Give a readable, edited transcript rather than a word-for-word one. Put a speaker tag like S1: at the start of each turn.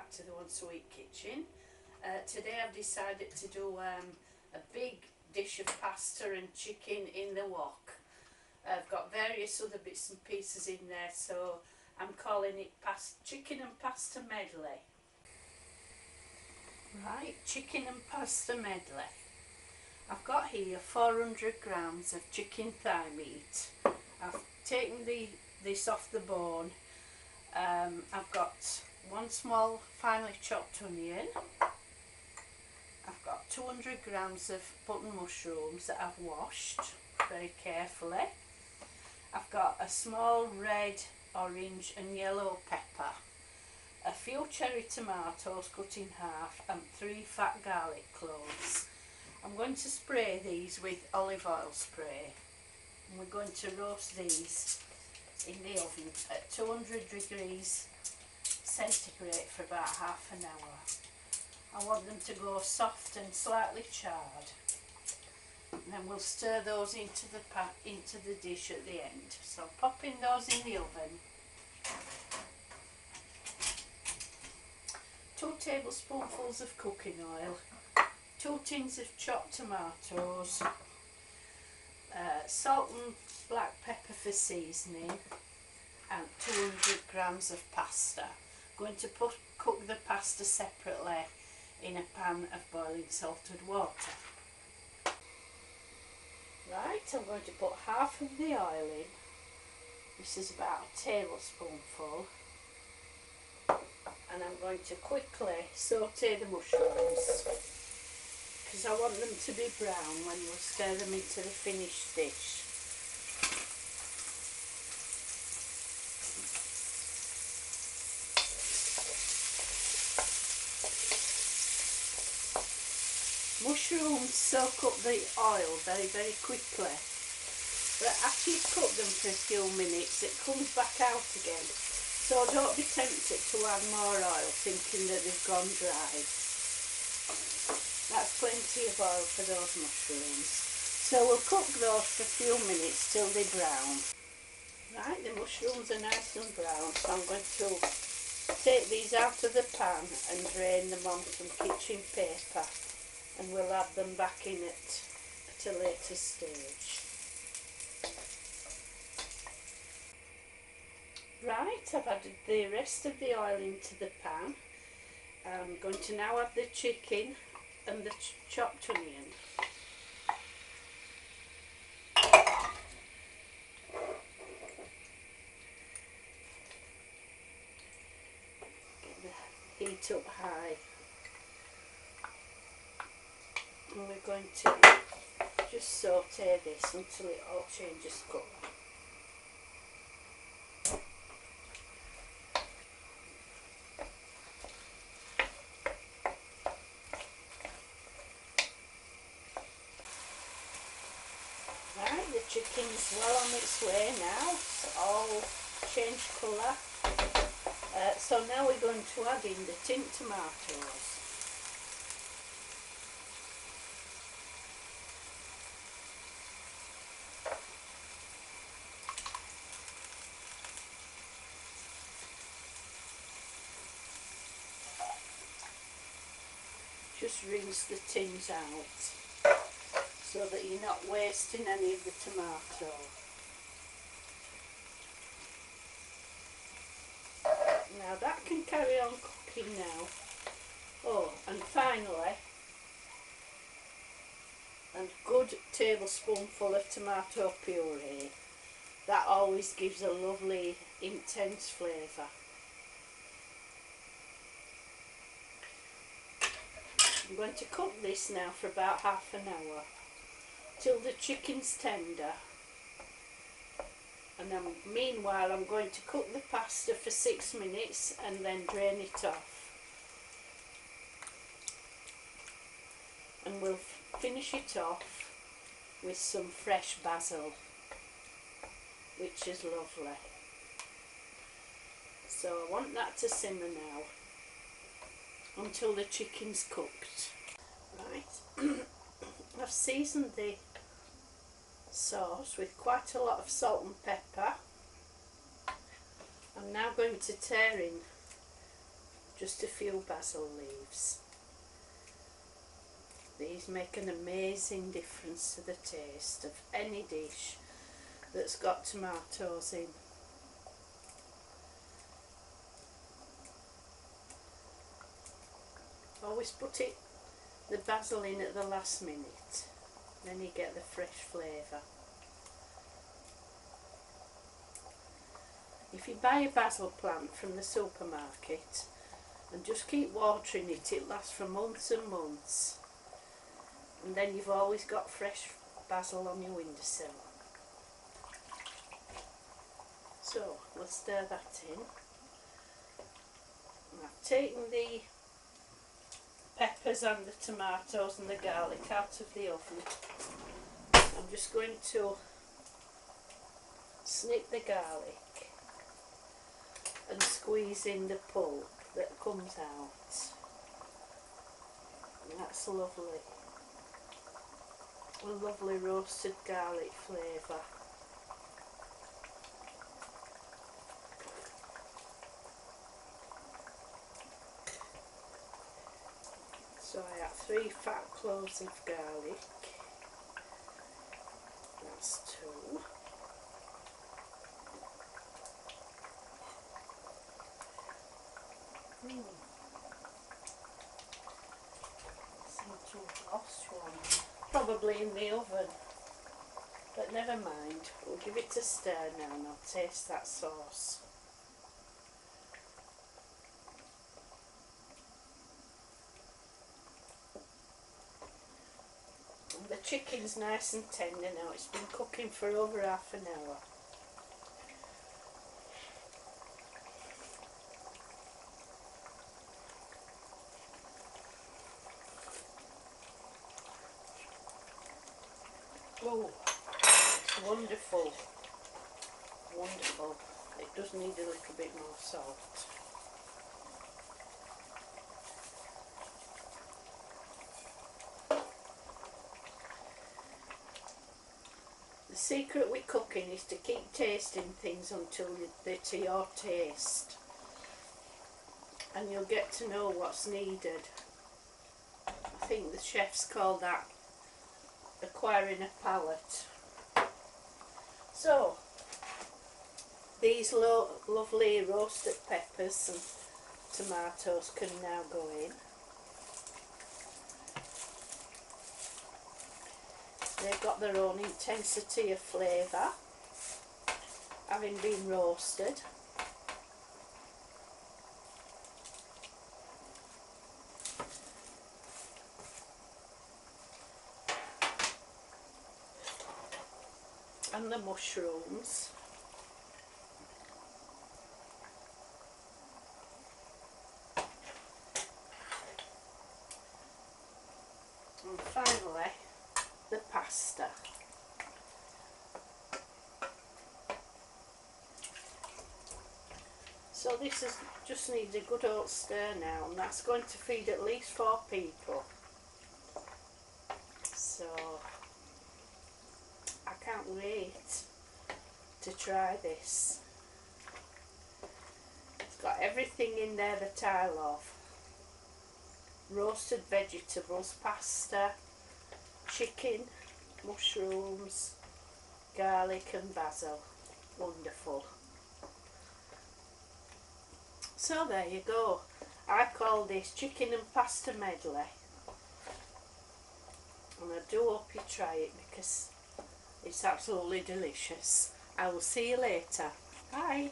S1: back to the One Sweet Kitchen. Today I've decided to do a big dish of pasta and chicken in the wok. I've got various other bits and pieces in there, so I'm calling it chicken and pasta medley. Right, chicken and pasta medley. I've got here 400 grams of chicken thigh meat. I've taken this off the bone. I've got one small finely chopped onion. I've got 200 grams of button mushrooms that I've washed very carefully. I've got a small red, orange and yellow pepper, a few cherry tomatoes cut in half and 3 fat garlic cloves. I'm going to spray these with olive oil spray, and we're going to roast these in the oven at 200 degrees centigrade for about half an hour. I want them to go soft and slightly charred, and then we'll stir those into the dish at the end. So popping those in the oven. 2 tablespoonfuls of cooking oil, 2 tins of chopped tomatoes, salt and black pepper for seasoning, and 200 grams of pasta. I'm going to cook the pasta separately in a pan of boiling salted water. Right, I'm going to put half of the oil in. This is about a tablespoonful. And I'm going to quickly saute the mushrooms, because I want them to be brown when we stir them into the finished dish. Mushrooms soak up the oil very, very quickly, but after you've cooked them for a few minutes it comes back out again, so don't be tempted to add more oil thinking that they've gone dry. That's plenty of oil for those mushrooms. So we'll cook those for a few minutes till they're brown. Right, the mushrooms are nice and brown, so I'm going to take these out of the pan and drain them on some kitchen paper, and we'll add them back in at a later stage. Right, I've added the rest of the oil into the pan. I'm going to now add the chicken and the chopped onion. Get the heat up high. And we're going to just saute this until it all changes colour. Right, the chicken's well on its way now. It's all changed colour. So now we're going to add in the tinned tomatoes. Just rinse the tins out so that you're not wasting any of the tomato. Now that can carry on cooking now. Oh, and finally, a good tablespoonful of tomato puree. That always gives a lovely intense flavour. I'm going to cook this now for about half an hour till the chicken's tender, and then meanwhile I'm going to cook the pasta for 6 minutes and then drain it off, and we'll finish it off with some fresh basil, which is lovely. So I want that to simmer now until the chicken's cooked. Right, I've seasoned the sauce with quite a lot of salt and pepper. I'm now going to tear in just a few basil leaves. These make an amazing difference to the taste of any dish that's got tomatoes in. Always put the basil in at the last minute, then you get the fresh flavour. If you buy a basil plant from the supermarket and just keep watering it, it lasts for months and months, and then you've always got fresh basil on your windowsill. So we'll stir that in. And I've taken the peppers and the tomatoes and the garlic out of the oven. I'm just going to snip the garlic and squeeze in the pulp that comes out. And that's lovely. A lovely roasted garlic flavour. So I have 3 fat cloves of garlic. That's 2. Seem to have lost one. Probably in the oven. But never mind. We'll give it a stir now and I'll taste that sauce. The chicken's nice and tender now. It's been cooking for over half an hour. Oh, it's wonderful. Wonderful. It does need a little bit more salt. The secret with cooking is to keep tasting things until they're to your taste, and you'll get to know what's needed. I think the chefs call that acquiring a palate. So these lovely roasted peppers and tomatoes can now go in. They've got their own intensity of flavour, having been roasted. And the mushrooms. And finally, the pasta. So this just needs a good old stir now, and that's going to feed at least 4 people. So I can't wait to try this. It's got everything in there that I love. Roasted vegetables, pasta, chicken, mushrooms, garlic and basil. Wonderful. So there you go. I call this chicken and pasta medley. And I do hope you try it because it's absolutely delicious. I will see you later. Bye.